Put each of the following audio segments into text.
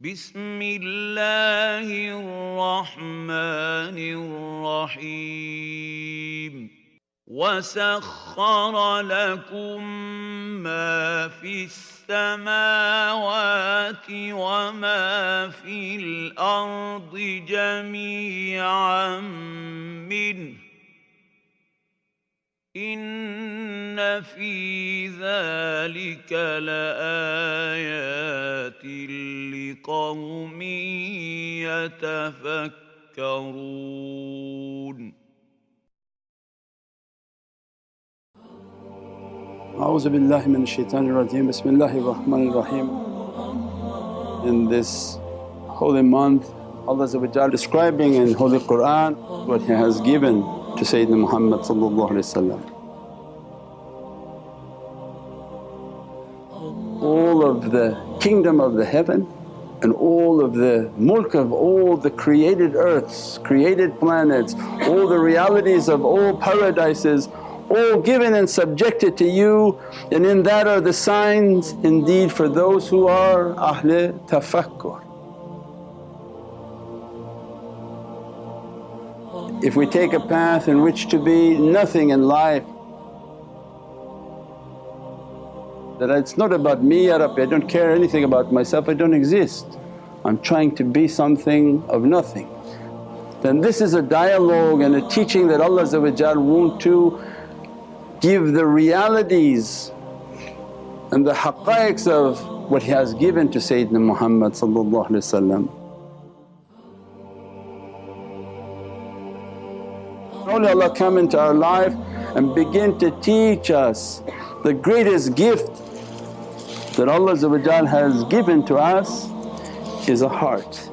بسم الله الرحمن الرحيم وسخر لكم ما في السماوات وما في الأرض جميعا منه إن في ذلك لآيات لقوم يتفكرون. أعوذ بالله من الشيطان الرجيم. بسم الله الرحمن الرحيم. In this holy month, Allah describing in Holy Qur'an what He has given to Sayyidina Muhammad all of the kingdom of the heaven and all of the mulk of all the created earths, created planets, all the realities of all paradises, all given and subjected to you, and in that are the signs indeed for those who are Ahle Tafakkur. If we take a path in which to be nothing in life, that it's not about me, Ya Rabbi, I don't care anything about myself, I don't exist, I'm trying to be something of nothing. Then this is a dialogue and a teaching that Allah want to give the realities and the haqqaiqs of what He has given to Sayyidina Muhammad. Only Allah come into our life and begin to teach us the greatest gift that Allah has given to us is a heart.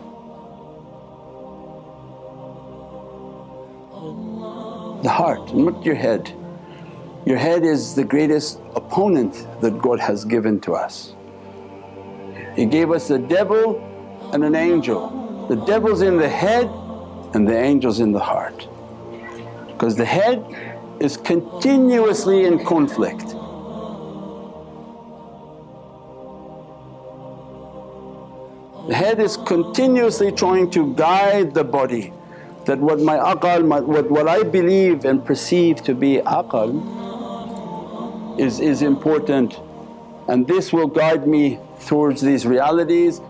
The heart, not your head. Your head is the greatest opponent that God has given to us. He gave us a devil and an angel. The devil's in the head and the angel's in the heart, because the head is continuously in conflict. The head is continuously trying to guide the body, that what my aqal, what I believe and perceive to be aqal is important, and this will guide me towards these realities.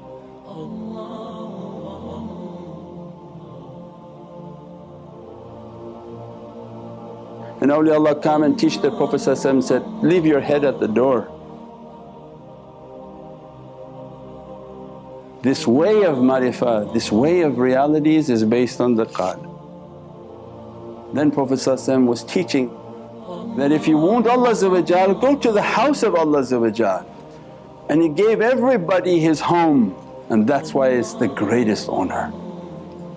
And awliyaullah come and teach the Prophet said, leave your head at the door. This way of marifah, this way of realities is based on the qalb. Then Prophet was teaching that if you want Allah go to the house of Allah, and He gave everybody his home, and that's why it's the greatest honour.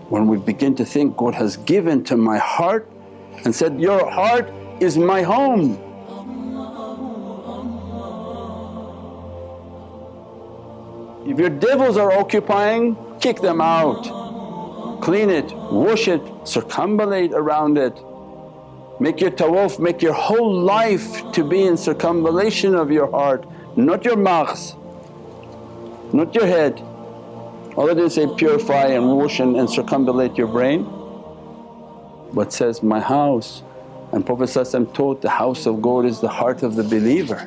When we begin to think God has given to my heart and said, your heart is my home. If your devils are occupying, kick them out, clean it, wash it, circumambulate around it. Make your tawaf, make your whole life to be in circumambulation of your heart, not your maghz, not your head. Allah didn't say purify and wash and circumambulate your brain, but says, my house. And Prophet taught the house of God is the heart of the believer.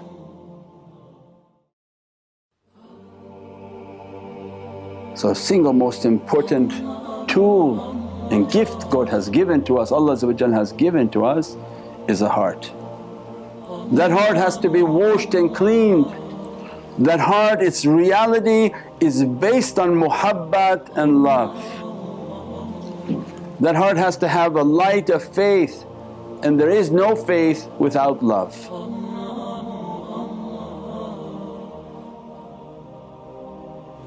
So single most important tool and gift God has given to us, Allah has given to us is a heart. That heart has to be washed and cleaned. That heart, its reality is based on muhabbat and love. That heart has to have a light of faith, and there is no faith without love.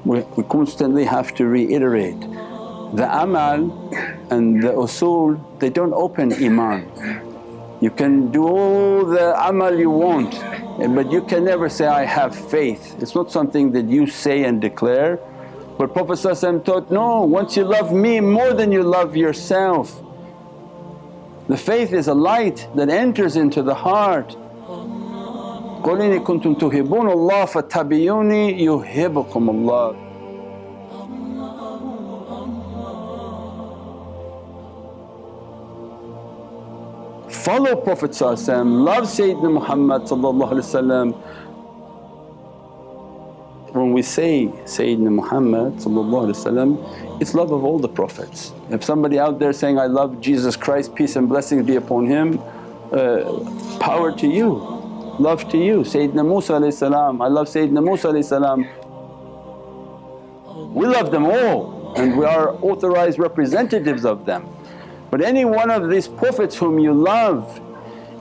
We constantly have to reiterate, the amal and the usul, they don't open iman. You can do all the amal you want, but you can never say, I have faith. It's not something that you say and declare. But Prophet taught, no, once you love me more than you love yourself. The faith is a light that enters into the heart. قُلْ إِنِ كُنْتُمْ تُحِبُّونَ اللَّهَ فَاتَّبِعُونِي يُحِبُّكُمُ اللَّهُ. follow Prophet love Sayyidina Muhammad. When we say Sayyidina Muhammad, it's love of all the Prophets. If somebody out there saying, I love Jesus Christ, peace and blessings be upon him, power to you, love to you. Sayyidina Musa, I love Sayyidina Musa. We love them all and we are authorized representatives of them. But any one of these Prophets whom you love,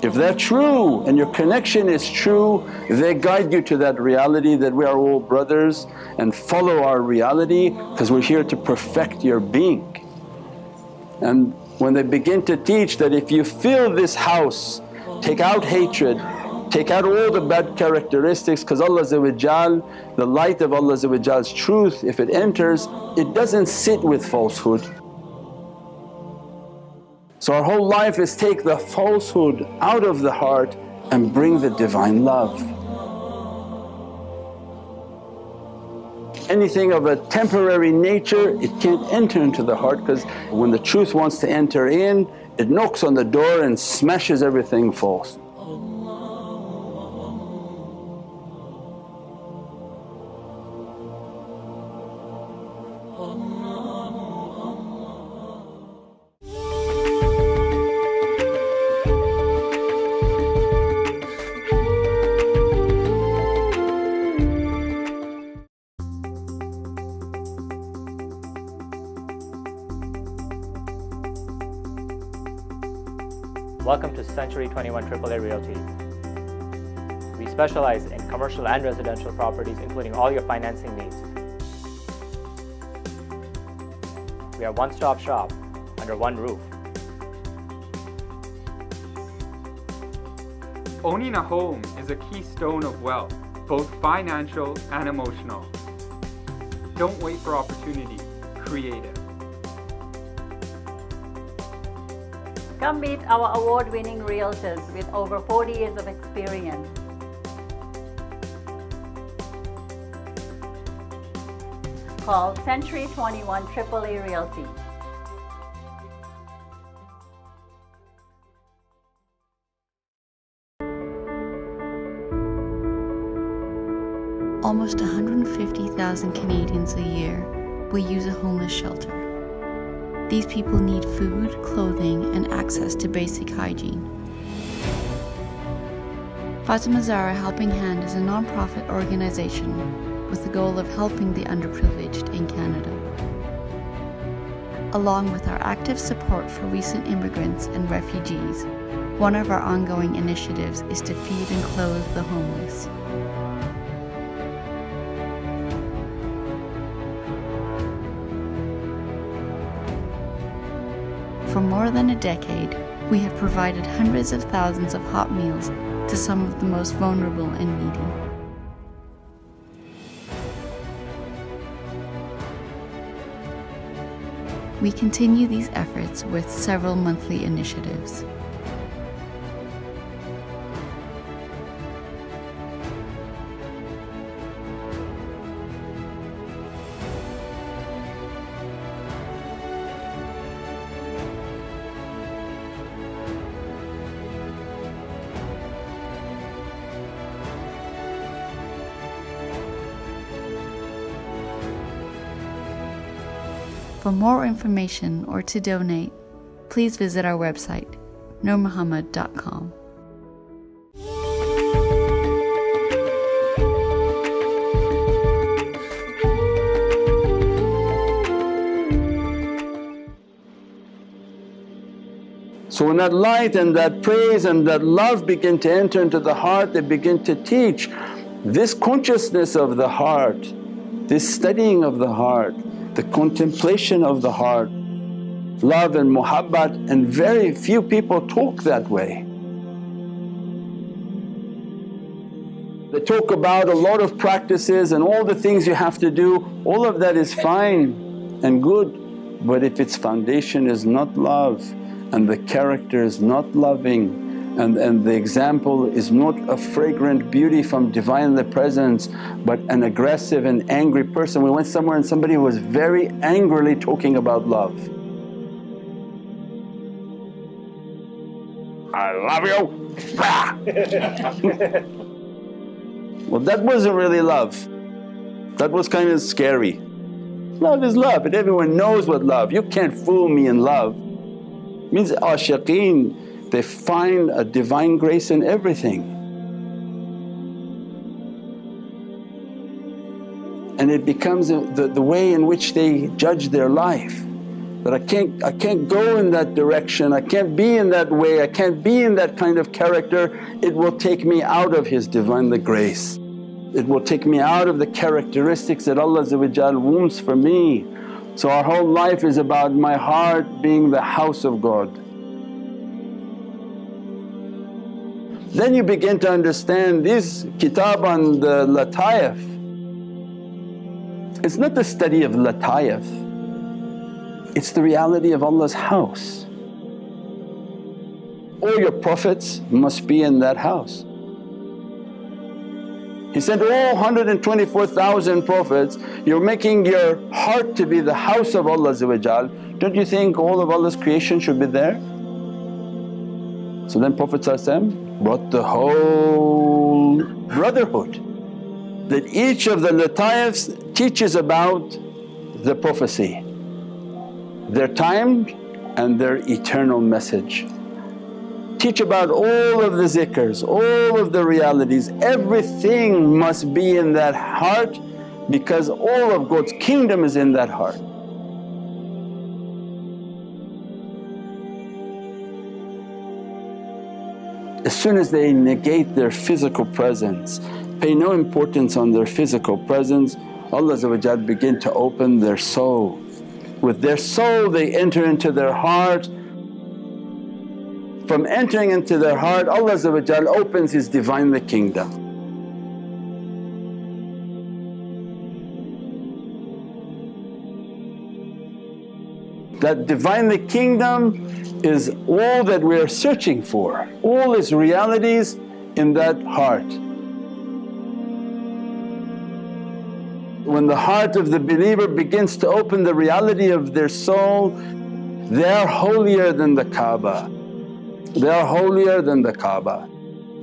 if they're true and your connection is true, they guide you to that reality that we are all brothers, and follow our reality because we're here to perfect your being. And when they begin to teach that if you fill this house, take out hatred, take out all the bad characteristics, because Allah, the light of Allah's truth, if it enters, it doesn't sit with falsehood. So our whole life is take the falsehood out of the heart and bring the Divine love. Anything of a temporary nature, it can't enter into the heart, because when the truth wants to enter in, it knocks on the door and smashes everything false. Welcome to Century 21 AAA Realty. We specialize in commercial and residential properties, including all your financing needs. We are a one-stop shop under one roof. Owning a home is a keystone of wealth, both financial and emotional. Don't wait for opportunity, create it. Come meet our award-winning realtors with over 40 years of experience. Call Century 21 AAA Realty. Almost 150,000 Canadians a year will use a homeless shelter. These people need food, clothing, and access to basic hygiene. Fatima Zahra Helping Hand is a non-profit organization with the goal of helping the underprivileged in Canada. Along with our active support for recent immigrants and refugees, one of our ongoing initiatives is to feed and clothe the homeless. For more than a decade, we have provided hundreds of thousands of hot meals to some of the most vulnerable and needy. We continue these efforts with several monthly initiatives. For more information or to donate, please visit our website, nurmuhammad.com. So when that light and that praise and that love begin to enter into the heart, they begin to teach this consciousness of the heart, this studying of the heart, the contemplation of the heart, love and muhabbat, and very few people talk that way. They talk about a lot of practices and all the things you have to do, all of that is fine and good, but if its foundation is not love and the character is not loving and the example is not a fragrant beauty from Divinely Presence but an aggressive and angry person. We went somewhere and somebody was very angrily talking about love. I love you. Well, that wasn't really love. That was kind of scary. Love is love and everyone knows what love, you can't fool me in love. Means ashiqeen, they find a divine grace in everything. And it becomes the way in which they judge their life. That I can't go in that direction, I can't be in that way, I can't be in that kind of character. It will take me out of His Divinely grace. It will take me out of the characteristics that Allah wants for me. So our whole life is about my heart being the house of God. Then you begin to understand this kitab on the lataif. It's not the study of lataif, it's the reality of Allah's house. All your prophets must be in that house. He sent all 124,000 prophets, you're making your heart to be the house of Allah. Don't you think all of Allah's creation should be there? So then Prophet brought the whole brotherhood, that each of the lataifs teaches about the prophecy, their time and their eternal message. Teach about all of the zikrs, all of the realities, everything must be in that heart because all of God's kingdom is in that heart. As soon as they negate their physical presence, pay no importance on their physical presence, Allah begin to open their soul. With their soul they enter into their heart. From entering into their heart, Allah opens His Divinely kingdom. That Divinely kingdom is all that we are searching for, all its realities in that heart. When the heart of the believer begins to open the reality of their soul, they are holier than the Kaaba. They are holier than the Kaaba.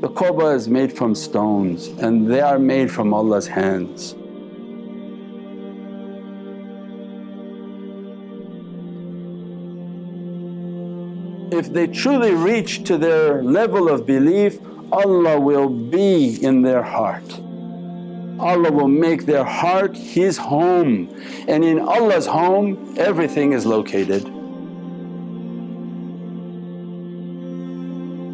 The Kaaba is made from stones and they are made from Allah's hands. If they truly reach to their level of belief, Allah will be in their heart. Allah will make their heart His home, and in Allah's home everything is located.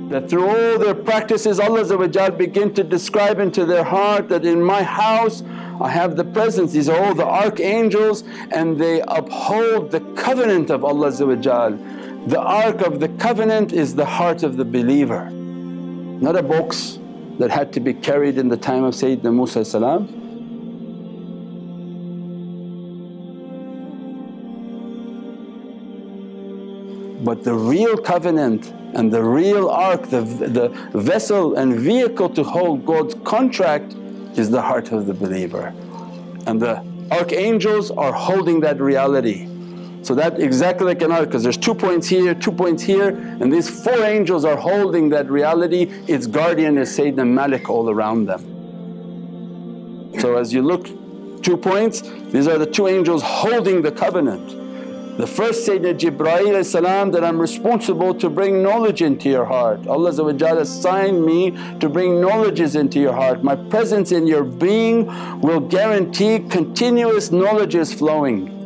That through all their practices Allah begin to describe into their heart that in my house I have the presence, these are all the archangels and they uphold the covenant of Allah. The ark of the covenant is the heart of the believer, not a box that had to be carried in the time of Sayyidina Musa salam. But the real covenant and the real ark, the vessel and vehicle to hold God's contract is the heart of the believer. And the archangels are holding that reality. So that exactly like an ark, because there's 2 points here, 2 points here, and these 4 angels are holding that reality. Its guardian is Sayyidina Malik all around them. So as you look 2 points, these are the 2 angels holding the covenant. The first Sayyidina Jibreel that I'm responsible to bring knowledge into your heart. Allah assigned me to bring knowledges into your heart. My presence in your being will guarantee continuous knowledges flowing.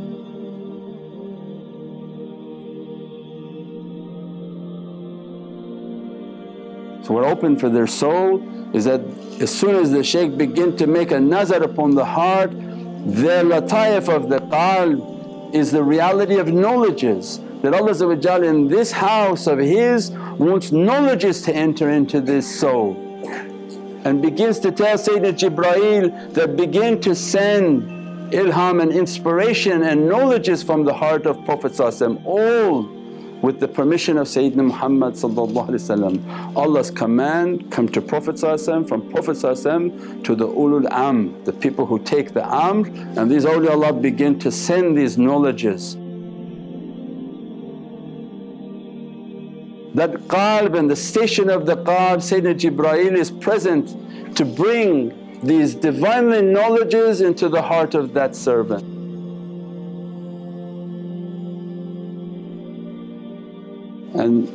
So what open for their soul is that as soon as the shaykh begin to make a nazar upon the heart, their lataif of the qalb is the reality of knowledges, that Allah in this house of His wants knowledges to enter into this soul, and begins to tell Sayyidina Jibreel that begin to send ilham and inspiration and knowledges from the heart of Prophet all with the permission of Sayyidina Muhammad. Allah's command come to Prophet from Prophet to the ulul amr, the people who take the amr, and these awliyaullah begin to send these knowledges. That qalb and the station of the qalb, Sayyidina Jibreel is present to bring these Divinely knowledges into the heart of that servant. And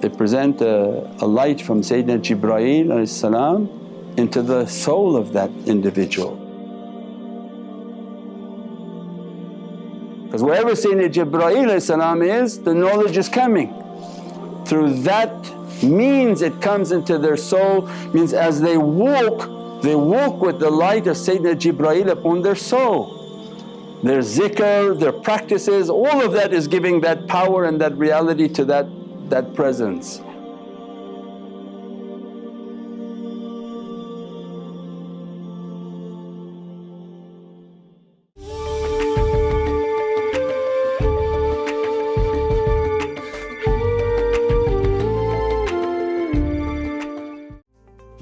they present a light from Sayyidina Jibreel into the soul of that individual. Because wherever Sayyidina Jibreel is, the knowledge is coming. Through that means it comes into their soul, means as they walk with the light of Sayyidina Jibreel upon their soul. Their zikr, their practices, all of that is giving that power and that reality to that presence.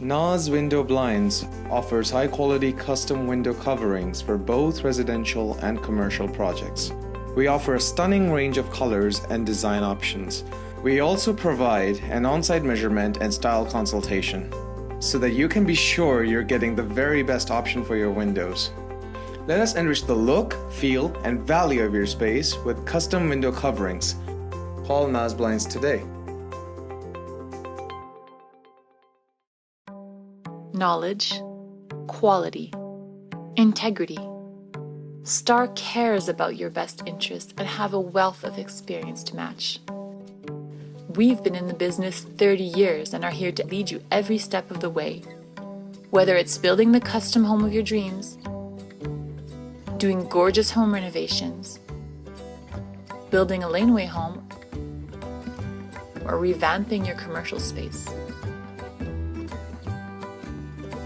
Naz Window Blinds offers high-quality custom window coverings for both residential and commercial projects. We offer a stunning range of colors and design options. We also provide an on-site measurement and style consultation so that you can be sure you're getting the very best option for your windows. Let us enrich the look, feel, and value of your space with custom window coverings. Call Naz Blinds today. Knowledge, quality, integrity. Star cares about your best interests and have a wealth of experience to match. We've been in the business 30 years and are here to lead you every step of the way. Whether it's building the custom home of your dreams, doing gorgeous home renovations, building a laneway home, or revamping your commercial space.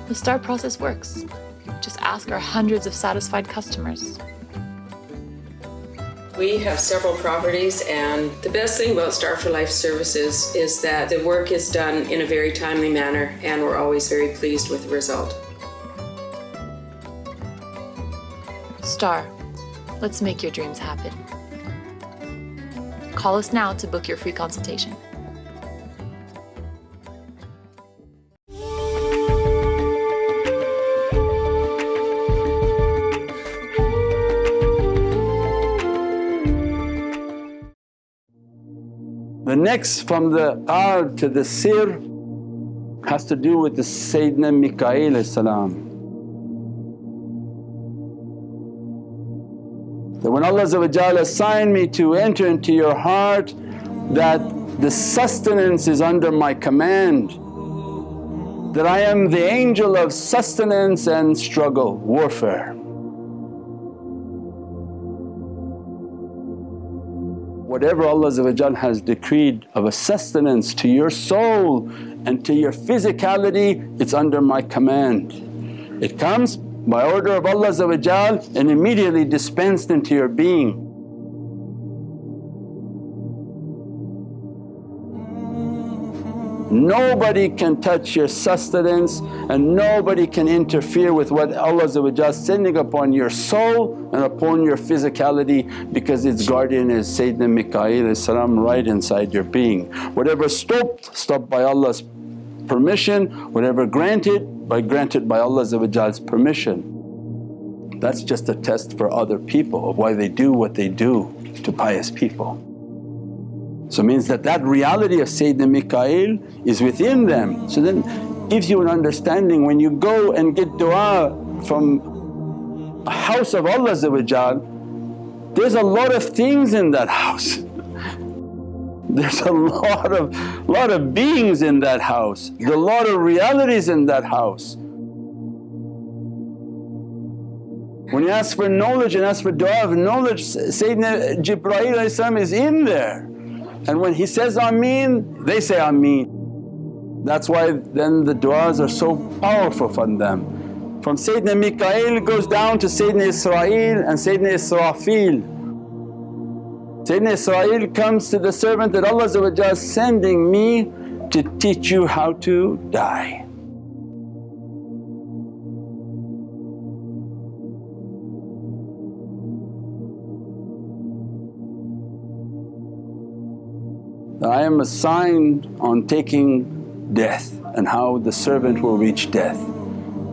The STAR process works. Just ask our hundreds of satisfied customers. We have several properties, and the best thing about Star for Life services is that the work is done in a very timely manner, and we're always very pleased with the result. STAR, let's make your dreams happen. Call us now to book your free consultation. The next from the qalb to the sir has to do with the Sayyidina Mikaeel salam. That when Allah assigned me to enter into your heart, that the sustenance is under my command, that I am the angel of sustenance and struggle, warfare. Whatever Allah has decreed of a sustenance to your soul and to your physicality, it's under my command. It comes by order of Allah and immediately dispensed into your being. Nobody can touch your sustenance and nobody can interfere with what Allah is sending upon your soul and upon your physicality, because its guardian is Sayyidina Mikaeel right inside your being. Whatever stopped by Allah's permission, whatever granted by Allah's permission. That's just a test for other people of why they do what they do to pious people. So it means that reality of Sayyidina Mikaeel is within them. So then gives you an understanding when you go and get du'a from a house of Allah, there's a lot of things in that house. There's a lot of beings in that house, there's a lot of realities in that house. When you ask for knowledge and ask for du'a of knowledge, Sayyidina Jibreel is in there. And when he says Ameen, they say Ameen. That's why then the du'as are so powerful from them. From Sayyidina Mikaeel goes down to Sayyidina Israel and Sayyidina Israfil. Sayyidina Israel comes to the servant that Allah is sending me to teach you how to die. that I am assigned on taking death and how the servant will reach death.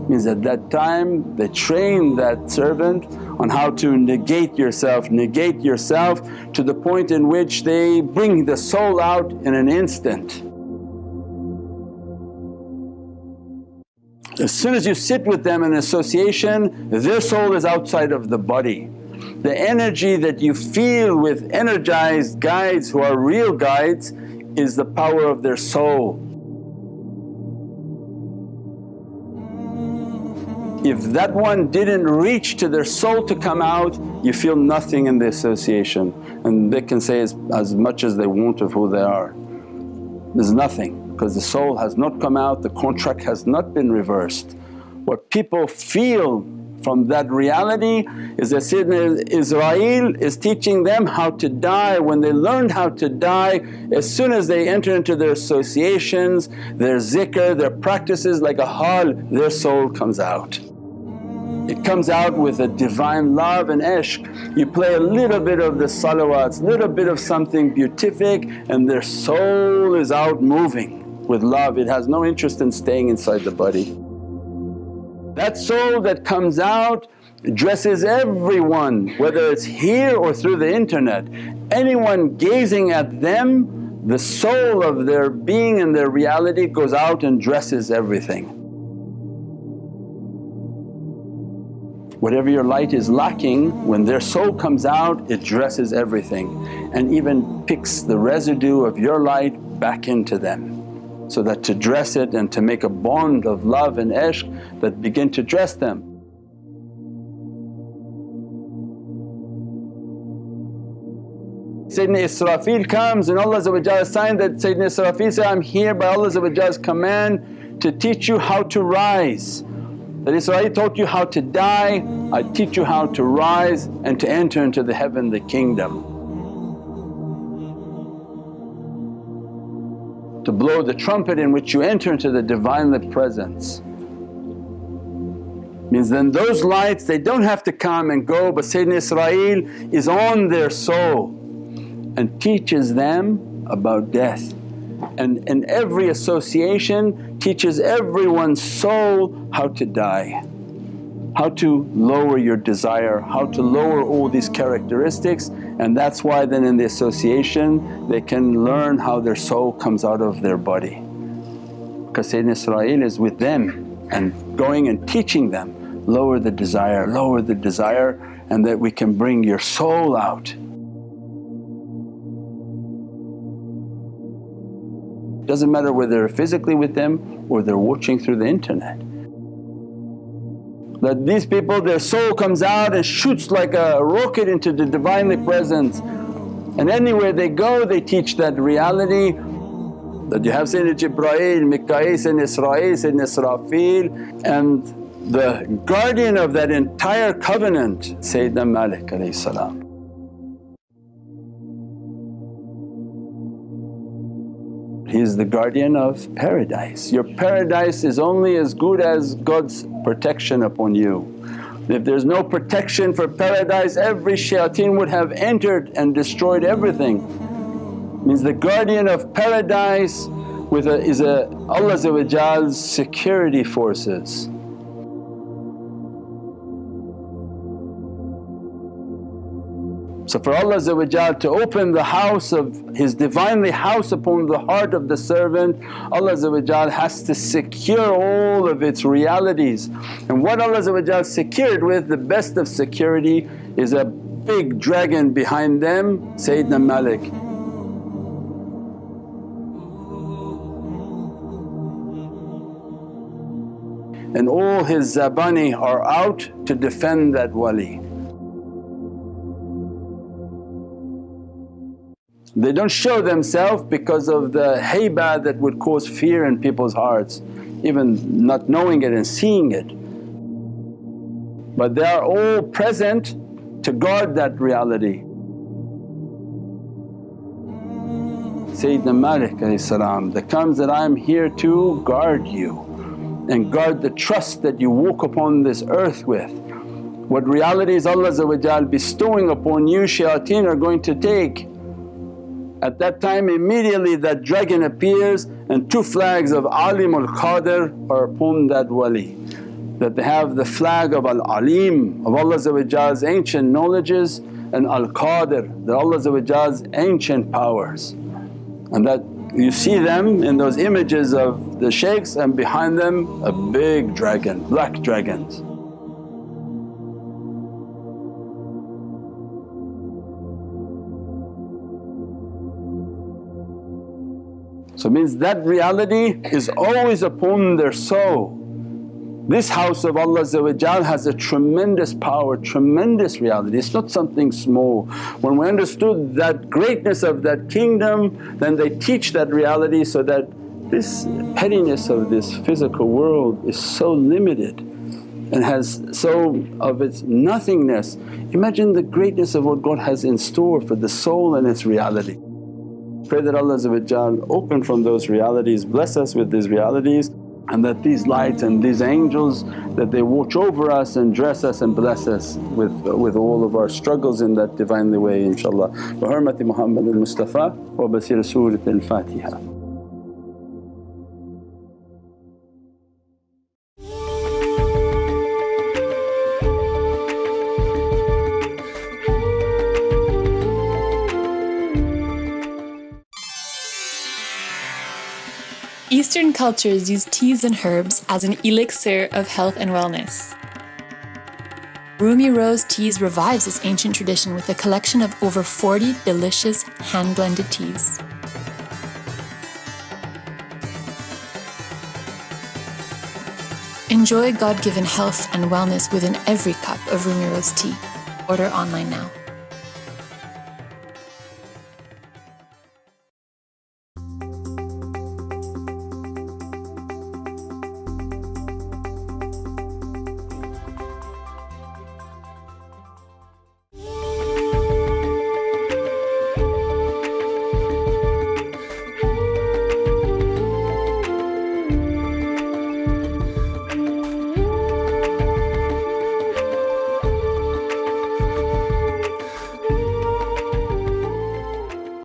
Means at that time they train that servant on how to negate yourself to the point in which they bring the soul out in an instant. As soon as you sit with them in association, their soul is outside of the body. The energy that you feel with energized guides who are real guides is the power of their soul. If that one didn't reach to their soul to come out, you feel nothing in the association, and they can say as much as they want of who they are. There's nothing, because the soul has not come out, the contract has not been reversed. What people feel from that reality is that Sayyidina Israel is teaching them how to die. When they learned how to die, as soon as they enter into their associations, their zikr, their practices like a hal, their soul comes out. It comes out with a divine love and ishq. You play a little bit of the salawats, little bit of something beatific, and their soul is out moving with love. It has no interest in staying inside the body. That soul that comes out dresses everyone, whether it's here or through the internet. Anyone gazing at them, the soul of their being and their reality goes out and dresses everything. Whatever your light is lacking, when their soul comes out, it dresses everything and even picks the residue of your light back into them, so that to dress it and to make a bond of love and ishq that begin to dress them. Sayyidina Israfil comes and Allah assigned that Sayyidina Israfil said, I'm here by Allah's command to teach you how to rise. That Israel taught you how to die, I teach you how to rise and to enter into the heavenly kingdom. To blow the trumpet in which you enter into the Divinely Presence. Means then those lights they don't have to come and go, but Sayyidina Israel is on their soul and teaches them about death. And in every association teaches everyone's soul how to die, how to lower your desire, how to lower all these characteristics, and that's why then in the association they can learn how their soul comes out of their body. Because Sayyidina Israel is with them and going and teaching them, lower the desire, and that we can bring your soul out. Doesn't matter whether they're physically with them or they're watching through the internet. That these people their soul comes out and shoots like a rocket into the Divinely Presence, and anywhere they go they teach that reality that you have Sayyidina Jibreel, Mikaeel, Sayyidina Israel, Sayyidina Israfil, and the guardian of that entire covenant Sayyidina Malik alayhi salam. He is the guardian of paradise. Your paradise is only as good as God's protection upon you. If there's no protection for paradise, every shayateen would have entered and destroyed everything. Means the guardian of paradise is Allah's security forces. So for Allah to open the house of His Divinely house upon the heart of the servant, Allah has to secure all of its realities. And what Allah secured with, the best of security is a big dragon behind them, Sayyidina Malik. And all his zabani are out to defend that wali. They don't show themselves because of the haybah that would cause fear in people's hearts, even not knowing it and seeing it. But they are all present to guard that reality. Sayyidina Malik that comes that, I am here to guard you and guard the trust that you walk upon this earth with. What realities Allah bestowing upon you, shayateen are going to take. At that time immediately that dragon appears and two flags of Alim al-Qadir are upon that wali. That they have the flag of Al-Alim, of Allah's ancient knowledges, and Al-Qadir, that Allah's ancient powers. And that you see them in those images of the shaykhs, and behind them a big dragon, black dragons. So it means that reality is always upon their soul. This house of Allah has a tremendous power, tremendous reality, it's not something small. When we understood that greatness of that kingdom, then they teach that reality so that this pettiness of this physical world is so limited and has so of its nothingness. Imagine the greatness of what God has in store for the soul and its reality. Pray that Allah open from those realities, bless us with these realities, and that these lights and these angels that they watch over us and dress us and bless us with all of our struggles in that Divinely way, inshaAllah. Bi hurmati Muhammad al-Mustafa wa basir Surat al-Fatiha. Eastern cultures use teas and herbs as an elixir of health and wellness. Rumi Rose Teas revives this ancient tradition with a collection of over 40 delicious hand-blended teas. Enjoy God-given health and wellness within every cup of Rumi Rose tea. Order online now.